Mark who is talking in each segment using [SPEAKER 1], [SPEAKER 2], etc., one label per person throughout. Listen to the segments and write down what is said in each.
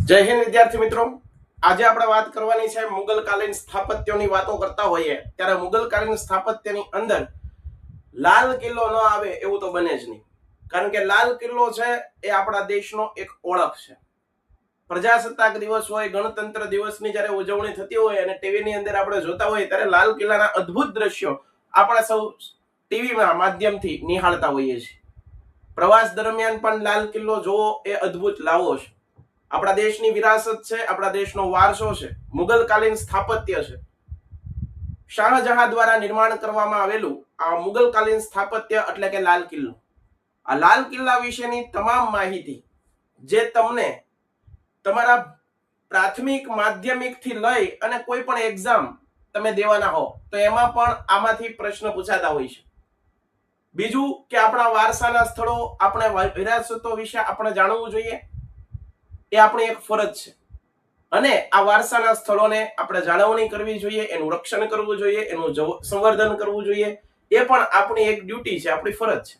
[SPEAKER 1] જય હિન્દ વિદ્યાર્થી મિત્રો, આજે આપણે વાત કરવાની છે મુગલકાલીન સ્થાપત્યોની વાતો કરતા હોઈએ ત્યારે મુગલકાલીન સ્થાપત્યની અંદર લાલ કિલ્લો ન આવે એવું તો બને જ નહીં. કારણ કે લાલ કિલ્લો છે એ આપણા દેશનો એક ઓળખ છે. પ્રજાસત્તાક દિવસ હોય, ગણતંત્ર દિવસની જ્યારે ઉજવણી થતી હોય અને ટીવીની અંદર આપણે જોતા હોઈએ ત્યારે લાલ કિલ્લાના અદ્ભુત દ્રશ્યો આપણે સૌ ટીવીના માધ્યમથી નિહાળતા હોઈએ છીએ. પ્રવાસ દરમિયાન પણ લાલ કિલ્લો જોવો એ અદ્ભુત લાવો છે. આપણા દેશની વિરાસત છે, આપણા દેશનો વારસો છે, મુગલકાલીન સ્થાપત્ય છે. શાહજહાં દ્વારા નિર્માણ કરવામાં આવેલું આ મુગલકાલીન સ્થાપત્ય એટલે કે લાલ કિલ્લો. આ લાલ કિલ્લા વિશેની તમામ માહિતી જે તમને તમારા પ્રાથમિક માધ્યમિક થી લઈ અને કોઈ પણ એક્ઝામ તમે દેવાના હો તો એમાં પણ આમાંથી પ્રશ્ન પૂછાતા હોય છે. બીજું કે આપણા વારસાના સ્થળો, આપણે વિરાસતો વિશે આપણે જાણવું જોઈએ, એ આપણી એક ફરજ છે. અને આ વારસાના સ્થળોને આપણે જાળવણી કરવી જોઈએ, એનું રક્ષણ કરવું જોઈએ, એનું સંવર્ધન કરવું જોઈએ. એ પણ આપણી એક ડ્યુટી છે, આપણી ફરજ છે.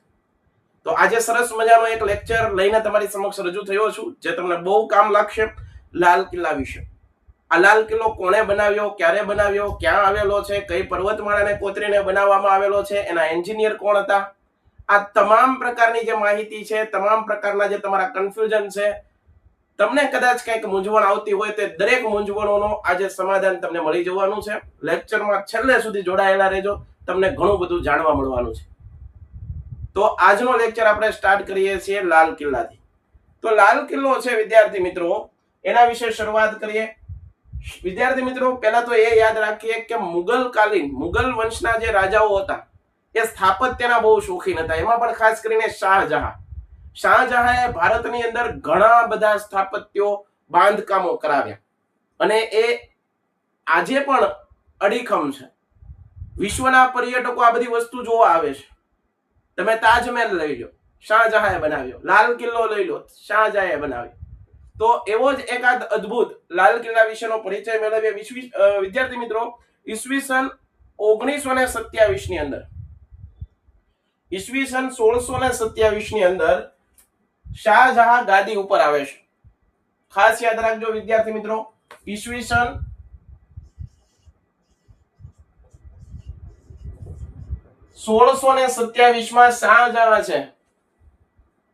[SPEAKER 1] તો આજે સરસ મજાનો એક લેક્ચર લઈને તમારી સમક્ષ રજૂ થયો છું જે તમને બહુ કામ લાગશે લાલ કિલ્લા વિશે. આ લાલ કિલ્લો કોણે બનાવ્યો, ક્યારે બનાવ્યો, ક્યાં આવેલો છે, કઈ પર્વતમાળાને કોતરીને બનાવવામાં આવેલો છે, એના એન્જિનિયર કોણ હતા, આ તમામ પ્રકારની જે માહિતી છે, તમામ પ્રકારના જે તમારા કન્ફ્યુઝન છે, તમને કદાચ કંઈક મૂંઝવણ આવતી હોય તે દરેક મૂંઝવણોનો આજે સમાધાન તમને મળી જવાનું છે. લેક્ચરમાં છેલ્લે સુધી જોડાયેલા રહેજો, તમને ઘણું બધું જાણવા મળવાનું છે. તો આજનો લેક્ચર આપણે સ્ટાર્ટ કરીએ છીએ લાલ કિલ્લાથી. તો લાલ કિલ્લો છે વિદ્યાર્થી મિત્રો, એના વિશે શરૂઆત કરીએ. વિદ્યાર્થી મિત્રો, પહેલા તો એ યાદ રાખીએ કે મુગલ વંશના જે રાજાઓ હતા એ સ્થાપત્યના બહુ શોખીન હતા. એમાં પણ ખાસ કરીને શાહજહાંએ ભારતની અંદર ઘણા બધા સ્થાપત્યો, બાંધકામો કરાવ્યા અને એ આજે પણ અડીખમ છે. વિશ્વના પર્યટકો આ બધી વસ્તુ જોવા આવે છે. તમે તાજમહેલ લઈ લો, શાહજહાંએ બનાવ્યો. લાલ કિલ્લો લઈ લો, શાહજહાંએ બનાવ્યો. તો એવો જ એકાદ અદ્ભુત લાલ કિલ્લા વિશેનો પરિચય મેળવીએ. વિદ્યાર્થી મિત્રો, ઈસવીસન 1927 ની અંદર, ઈસવીસન 1627 ની અંદર શાહજહાં ગાદી ઉપર આવે છે. ખાસ યાદ રાખજો વિદ્યાર્થી મિત્રો, ઈસવીસન 1627 માં શાહજહાં છે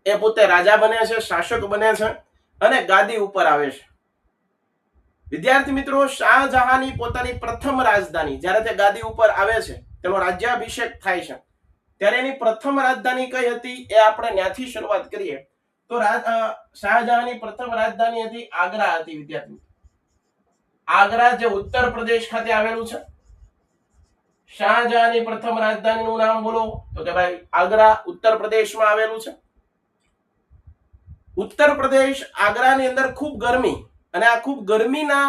[SPEAKER 1] એ પોતે રાજા બને છે, શાસક બને છે અને ગાદી ઉપર આવે છે. વિદ્યાર્થી મિત્રો, શાહજહાંની પોતાની પ્રથમ રાજધાની જ્યારે તે ગાદી ઉપર આવે છે, તેનો રાજ્યાભિષેક થાય છે, ત્યારે એની પ્રથમ રાજધાની કઈ હતી એ આપણે ત્યાંથી શરૂઆત કરીએ. તો શાહજહાંની પ્રથમ રાજધાની હતી આગ્રા હતી. વિદ્યાર્થી, આગ્રા જે ઉત્તર પ્રદેશ ખાતે આવેલું છે. શાહજહાંની પ્રથમ રાજધાનીનું નામ બોલો તો કે ભાઈ આગ્રા ઉત્તર પ્રદેશમાં આવેલું છે. ઉત્તર પ્રદેશ, આગ્રાની અંદર ખૂબ ગરમી, અને આ ખૂબ ગરમીના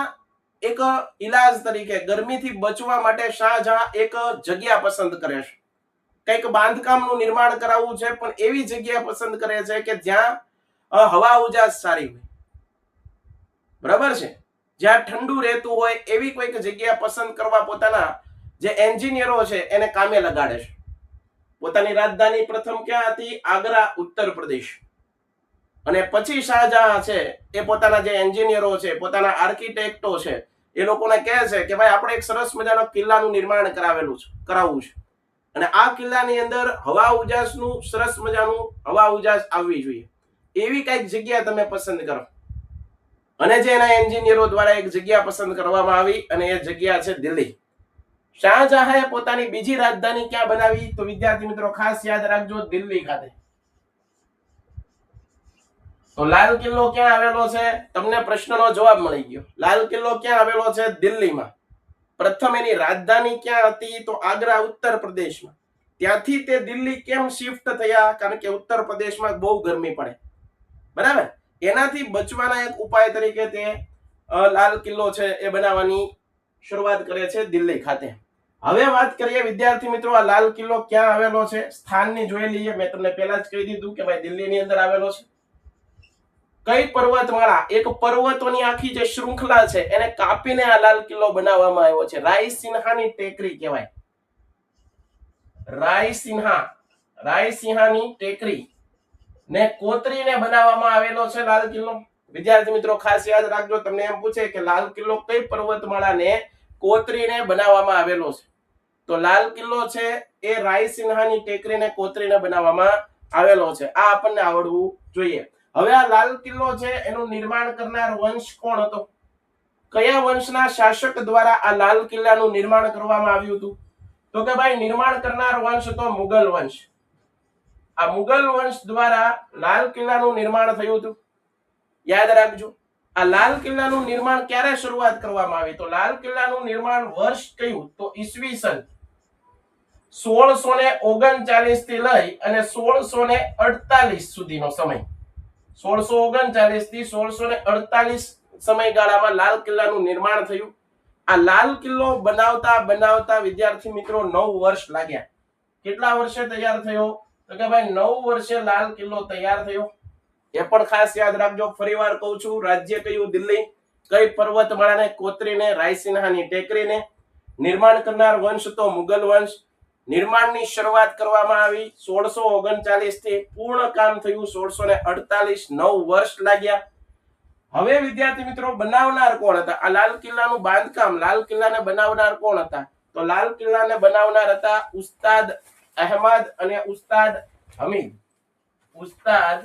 [SPEAKER 1] એક ઈલાજ તરીકે, ગરમીથી બચવા માટે શાહજહાં એક જગ્યા પસંદ કરે છે. કંઈક બાંધકામનું નિર્માણ કરાવવું છે, પણ એવી જગ્યા પસંદ કરે છે કે જ્યાં હવા ઉજાસ સારી હોય. બરાબર છે? જ્યાં ઠંડુ રહેતું હોય એવી કોઈક જગ્યા પસંદ કરવા પોતાના જે એન્જિનિયરો છે એને કામે લગાડે છે. પોતાની રાજધાની પ્રથમ ક્યાં હતી? આગ્રા, ઉત્તર પ્રદેશ. અને પછી શાહજહાં છે એ પોતાના જે એન્જિનિયરો છે, પોતાના આર્કિટેક્ટો છે, એ લોકોને કહે છે કે ભાઈ આપણે એક સરસ મજાનો કિલ્લાનું નિર્માણ કરાવવું છે. અને આ કિલ્લાની અંદર હવા ઉજાસનું સરસ મજાનું હવા ઉજાસ આવવી જોઈએ એવી કઈક જગ્યા તમે પસંદ કરો. અને જે એના એન્જિનિયરો દ્વારા એક જગ્યા પસંદ કરવામાં આવી અને એ જગ્યા છે દિલ્હી. શાહજહાંએ પોતાની બીજી રાજધાની ક્યાં બનાવી? તો વિદ્યાર્થી મિત્રો ખાસ યાદ રાખજો, દિલ્હી ખાતે. તો લાલ કિલ્લો ક્યાં આવેલો છે? તમને પ્રશ્નનો જવાબ મળી ગયો. લાલ કિલ્લો ક્યાં આવેલો છે? દિલ્હીમાં. પ્રથમ એની રાજધાની ક્યાં હતી? તો આગ્રા, ઉત્તર પ્રદેશમાં. ત્યાંથી તે દિલ્હી કેમ શિફ્ટ થયા? કારણ કે ઉત્તર પ્રદેશમાં બહુ ગરમી પડે. બરાબર? એનાથી બચવાના એક ઉપાય તરીકે તે લાલ કિલ્લો છે એ બનાવવાની શરૂઆત કરે છે દિલ્હી ખાતે. હવે વાત કરીએ વિદ્યાર્થી મિત્રો, આ લાલ કિલ્લો ક્યાં આવેલો છે? સ્થાનની જોઈ લઈએ. મેં તમને પહેલા જ કહી દીધું કે ભાઈ દિલ્હીની અંદર આવેલો છે. કઈ પર્વતમાળા, એક પર્વતોની આખી જે શૃંખલા છે એને કાપીને આ લાલ કિલ્લો બનાવવામાં આવ્યો છે. રાયસિન્હાની ટેકરી કહેવાય. રાયસિન્હાની ટેકરી ને કોતરીને બનાવવામાં આવેલો છે લાલ કિલ્લો. વિદ્યાર્થી મિત્રો ખાસ યાદ રાખજો, તમને એમ પૂછે કે લાલ કિલ્લો કઈ પર્વતમાળાને કોતરીને બનાવવામાં આવેલો છે, તો લાલ કિલ્લો છે એ રાયસિન્હાની ટેકરીને કોતરીને બનાવવામાં આવેલો છે. આ આપણને આવડવું જોઈએ. હવે આ લાલ કિલ્લો છે એનું નિર્માણ કરનાર વંશ કોણ હતો? કયા વંશના શાસક દ્વારા આ લાલ કિલ્લાનું નિર્માણ કરવામાં આવ્યું હતું? તો કે ભાઈ નિર્માણ કરનાર વંશ હતો મુગલ વંશ. આ મુગલ વંશ દ્વારા લાલ કિલ્લાનું નિર્માણ થયું હતું. યાદ રાખજો, આ લાલ કિલ્લાનું નિર્માણ ક્યારે શરૂઆત કરવામાં આવી? તો લાલ કિલ્લાનું નિર્માણ વર્ષ કયું? તો ઈસવીસન 1639 થી લઈ અને 1648 સુધીનો સમય. 1639 થી 1648 સમયગાળામાં લાલ કિલ્લાનું નિર્માણ થયું. આ લાલ કિલ્લો બનાવતા વિદ્યાર્થી મિત્રો 9 વર્ષ લાગ્યા. કેટલા વર્ષે તૈયાર થયો? તો કે ભાઈ 9 વર્ષે લાલ કિલ્લો તૈયાર થયો. એ પણ ખાસ યાદ રાખજો. ફરીવાર કહું છું, રાજ્ય કયું? દિલ્હી. કઈ પર્વતમાળાને કોતરીને? રાયસિન્હાની ટેકરીને. નિર્માણ કરનાર વંશ તો મુગલ વંશ. નિર્માણની શરૂઆત કરવામાં આવી 1639 થી, પૂર્ણ કામ થયું 1648. 9 વર્ષ લાગ્યા. હવે વિદ્યાર્થી મિત્રો બનાવનાર કોણ હતા? આ લાલ કિલ્લાનું બાંધકામ, લાલ કિલ્લાને બનાવનાર કોણ હતા? તો લાલ કિલ્લાને બનાવનાર હતા ઉસ્તાદ અહેમદ અને ઉસ્તાદ હમીદ. ઉસ્તાદ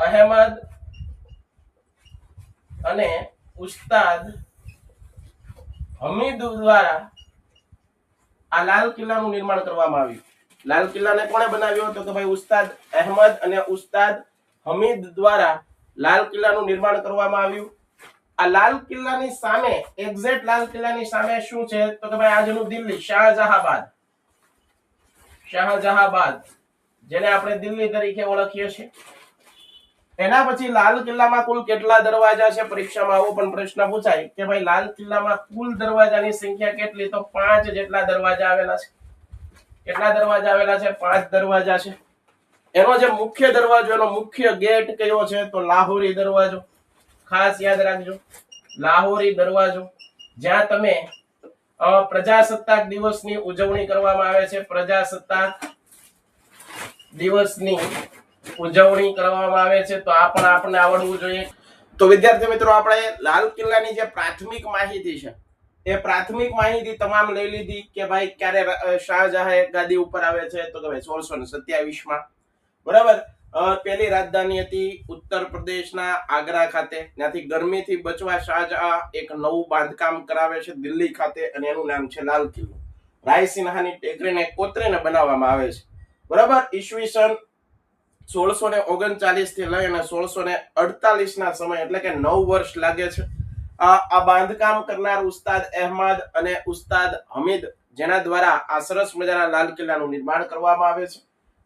[SPEAKER 1] અહેમદ અને ઉસ્તાદ હમીદ દ્વારા આ લાલ કિલ્લાનું નિર્માણ કરવામાં આવ્યું. લાલ કિલ્લાને કોણે બનાવ્યો? તો કે ભાઈ ઉસ્તાદ અહેમદ અને ઉસ્તાદ હમીદ દ્વારા લાલ કિલ્લાનું નિર્માણ કરવામાં આવ્યું. આ લાલ કિલ્લાની સામે, એક્ઝેક્ટ લાલ કિલ્લાની સામે શું છે? તો કે ભાઈ આજનું દિલ્હી, શાહજહાબાદ. શાહજહાબાદ, જેને આપણે દિલ્હી તરીકે ઓળખીએ છીએ. એના પછી લાલ કિલ્લામાં કુલ કેટલા દરવાજા છે? પરીક્ષામાં આવો પણ પ્રશ્ન પૂછાય કે ભાઈ લાલ કિલ્લામાં કુલ દરવાજાની સંખ્યા કેટલી? તો 5 જેટલા દરવાજા આવેલા છે. કેટલા દરવાજા આવેલા છે? 5 દરવાજા છે. એનો જે મુખ્ય દરવાજો, એનો મુખ્ય ગેટ કયો છે? તો લાહોરી દરવાજો. ખાસ યાદ રાખજો, લાહોરી દરવાજો, જ્યાં તમે પ્રજાસત્તાક દિવસની ઉજવણી કરવામાં આવે છે. પ્રજાસત્તાક દિવસની ઉજવણી કરવામાં આવે છે. તો આ પણ આપણને આવડવું જોઈએ. તો વિદ્યાર્થી મિત્રો આપણે લાલ કિલ્લાની જે પ્રાથમિક માહિતી છે એ પ્રાથમિક માહિતી તમામ લઈ લીધી કે ભાઈ ક્યારે શાહજહાં ગાદી ઉપર આવે છે? તો કે ભાઈ 1627 માં. બરાબર. પહેલી રાજધાની હતી ઉત્તર પ્રદેશના આગ્રા ખાતે. ત્યાંથી ગરમીથી બચવા શાહજહાં એક નવું બાંધકામ કરાવે છે દિલ્હી ખાતે અને એનું નામ છે લાલ કિલ્લો. રાયસિન્હાની ટેકરીને કોતરીને બનાવવામાં આવે છે. બરાબર. ઈસવીસન 1639 થી લઈ અને 1648 ના સમય, એટલે કે 9 વર્ષ લાગે છે. આ બાંધકામ કરનાર ઉસ્તાદ અહેમદ અને ઉસ્તાદ હમીદ, જેના દ્વારા આ સરસ મજાના લાલ કિલ્લાનું નિર્માણ કરવામાં આવે છે.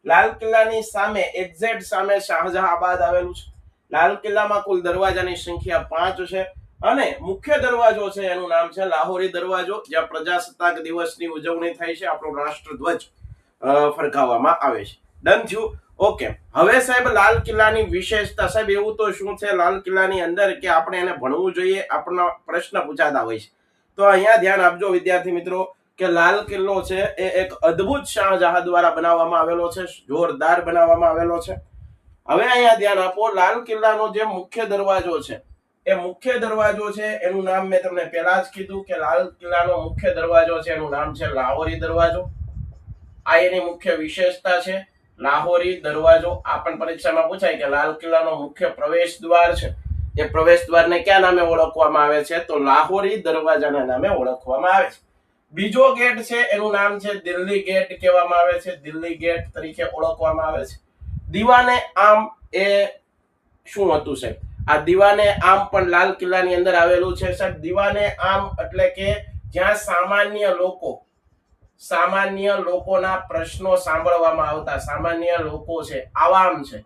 [SPEAKER 1] લાલ કિલ્લાની સામે, એક્ઝેક્ટ સામે શાહજહાબાદ આવેલું છે. લાલ કિલ્લામાં કુલ દરવાજાની સંખ્યા 5 છે અને મુખ્ય દરવાજો છે એનું નામ છે લાહોરી દરવાજો, જ્યાં પ્રજાસત્તાક દિવસની ઉજવણી થાય છે. આપણો રાષ્ટ્રધ્વજ ફરકાવવામાં આવે છે. ડન થયું? ઓકે. હવે સાહેબ લાલ કિલ્લાની વિશેષતા, સાહેબ એવું તો શું છે લાલ કિલ્લાની અંદર કે આપણે એને ભણવું જોઈએ? આપણને પ્રશ્ન પૂછાતા હોય છે. તો અહીંયા ધ્યાન આપજો વિદ્યાર્થી મિત્રો કે લાલ કિલ્લો છે એ એક અદ્ભુત શાહજહાં દ્વારા બનાવવામાં આવેલો છે. જોરદાર બનાવવામાં આવેલો છે. હવે અહીંયા ધ્યાન આપો, લાલ કિલ્લાનો જે મુખ્ય દરવાજો છે એ મુખ્ય દરવાજો છે એનું નામ મેં તમને પહેલા જ કીધું કે લાલ કિલ્લાનો મુખ્ય દરવાજો છે એનું નામ છે લાહોરી દરવાજો. આ એની મુખ્ય વિશેષતા છે, લાહોરી દરવાજો. આ પણ પરીક્ષામાં પૂછાય કે લાલ કિલ્લાનો મુખ્ય પ્રવેશ દ્વાર છે એ પ્રવેશ દ્વારને કયા નામે ઓળખવામાં આવે છે? તો લાહોરી દરવાજાના નામે ઓળખવામાં આવે છે. બીજો ગેટ છે એનું નામ છે દિલ્હી ગેટ કહેવામાં આવે છે. દિલ્હી ગેટ તરીકે ઓળખવામાં આવે છે. દીવાને આમ એ શું હતું સાહેબ? આ દીવાને આમ પણ લાલ કિલ્લાની અંદર આવેલું છે સાહેબ. દીવાને આમ એટલે કે જ્યાં સામાન્ય લોકોના પ્રશ્નો સાંભળવામાં આવતા. સામાન્ય લોકો છે, આવામ છે,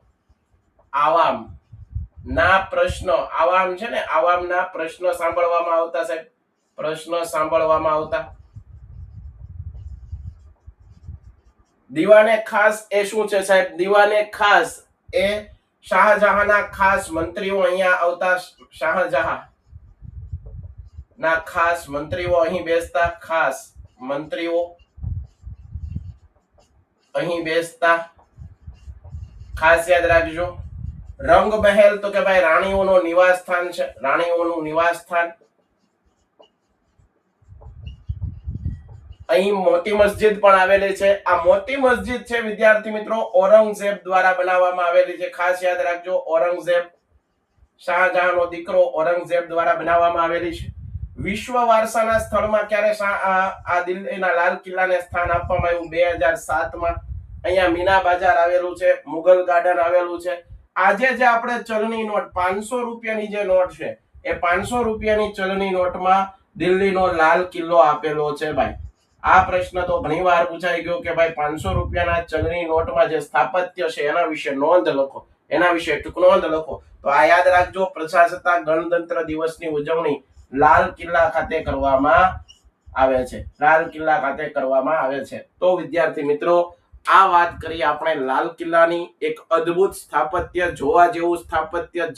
[SPEAKER 1] આવામ ના પ્રશ્નો, આવામ છે ને, આવામના પ્રશ્નો સાંભળવામાં આવતા સાહેબ. પ્રશ્નો સાંભળવામાં આવતા. દીવાને ખાસ એ શું છે સાહેબ? દીવાને ખાસ એ શાહજહાંના ખાસ મંત્રીઓ અહીંયા આવતા. શાહજહાં ના ખાસ મંત્રીઓ અહીં બેસતા. ખાસ મંત્રીઓ અહીં બેસતા. ખાસ યાદ રાખજો. રંગ મહેલ તો કે ભાઈ રાણીઓનું નિવાસ સ્થાન છે, રાણીઓનું નિવાસ સ્થાન. અહીં મોતી મસ્જિદ પણ આવેલી છે. આ મોતી મસ્જિદ છે વિદ્યાર્થી મિત્રો ઔરંગઝેબ દ્વારા બનાવવામાં આવેલી છે. ખાસ યાદ રાખજો, ઔરંગઝેબ, શાહજહાંનો દીકરો ઔરંગઝેબ દ્વારા બનાવવામાં આવેલી છે. વિશ્વ વારસાના સ્થળમાં ક્યારે આ દિલ્હીના લાલ કિલ્લાને સ્થાન આપવામાં આવ્યું? 2007માં. અહીંયા મીના બજાર આવેલું છે, મુગલ ગાર્ડન આવેલું છે. આજે જે આપણે ચલણી નોટ 500 રૂપિયાની જે નોટ છે એ 500 રૂપિયાની ચલણી નોટમાં દિલ્હીનો લાલ કિલ્લો આપેલો છે ભાઈ. આ પ્રશ્ન તો ઘણીવાર પૂછાઈ ગયો કે ભાઈ 500 રૂપિયાના ચલણી નોટમાં જે સ્થાપત્ય છે એના વિશે નોંધ લખો, એના વિશે ટૂંક નોંધ લખો. તો આ યાદ રાખજો, પ્રજાસત્તાક ગણતંત્ર દિવસની ઉજવણી લાલ કિલ્લા ખાતે કરવામાં આવે છે, લાલ કિલ્લા ખાતે કરવામાં આવે છે. તો વિદ્યાર્થી મિત્રો આ વાત કરી આપણે લાલ કિલ્લાની, એક અદ્ભુત સ્થાપત્ય, જોવા જેવું સ્થાપત્ય,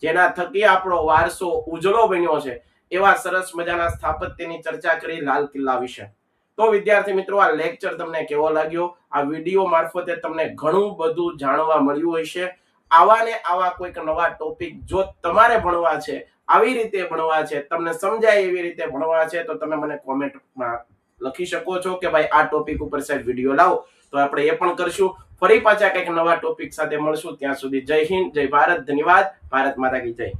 [SPEAKER 1] જેના થકી આપણો વારસો ઉજળો બન્યો છે, એવા સરસ મજાના સ્થાપત્યની ચર્ચા કરી લાલ કિલ્લા વિશે. તો વિદ્યાર્થી મિત્રો આ લેક્ચર તમને કેવો લાગ્યો? આ વિડીયો મારફતે તમને ઘણું બધું જાણવા મળ્યું હશે. આવા ને આવા કોઈક નવા ટોપિક જો તમારે ભણવા છે, આવી રીતે ભણવા છે, તમને સમજાય એવી રીતે ભણવા છે, તો તમે મને કોમેન્ટમાં લખી શકો છો કે ભાઈ આ ટોપિક ઉપર સાહેબ વિડીયો લાવો, તો આપણે એ પણ કરશું. ફરી પાછા કંઈક નવા ટોપિક સાથે મળશું. ત્યાં સુધી જય હિન્દ, જય ભારત, ધન્યવાદ. ભારત માતા કી જય.